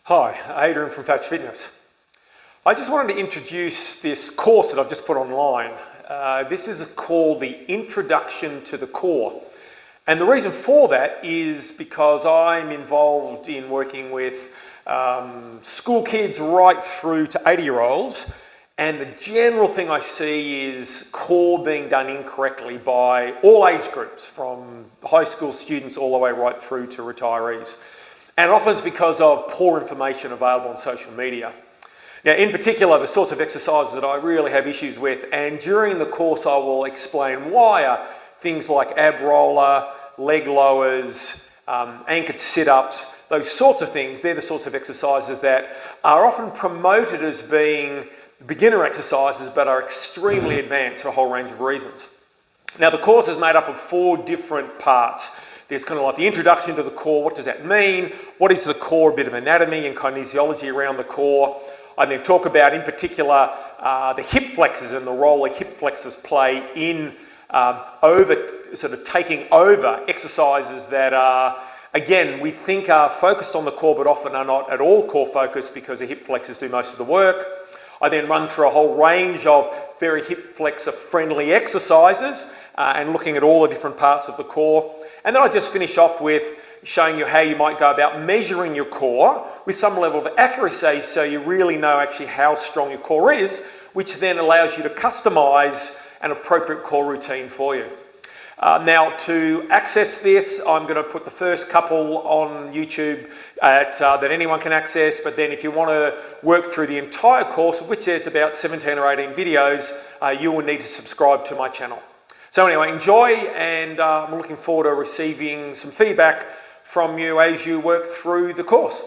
Hi, Adrian from Flexors Fitness. I just wanted to introduce this course that I've just put online. This is called the Introduction to the Core. And the reason for that is because I'm involved in working with school kids right through to 80-year-olds. And the general thing I see is core being done incorrectly by all age groups, from high school students all the way right through to retirees. And often it's because of poor information available on social media. Now, in particular, the sorts of exercises that I really have issues with, and during the course I will explain why, are things like ab roller, leg lowers, anchored sit-ups, those sorts of things. They're the sorts of exercises that are often promoted as being beginner exercises but are extremely advanced for a whole range of reasons. Now, the course is made up of 4 different parts. There's kind of like the introduction to the core. What does that mean? What is the core? A bit of anatomy and kinesiology around the core. I then talk about, in particular, the hip flexors and the role the hip flexors play in taking over exercises that are, again, we think are focused on the core, but often are not at all core focused because the hip flexors do most of the work. I then run through a whole range of very hip flexor friendly exercises and looking at all the different parts of the core. And then I just finish off with showing you how you might go about measuring your core with some level of accuracy so you really know actually how strong your core is, which then allows you to customize an appropriate core routine for you. Now, to access this, I'm going to put the first couple on YouTube that anyone can access, but then if you want to work through the entire course, of which there's about 17 or 18 videos, you will need to subscribe to my channel. So anyway, enjoy, and I'm looking forward to receiving some feedback from you as you work through the course.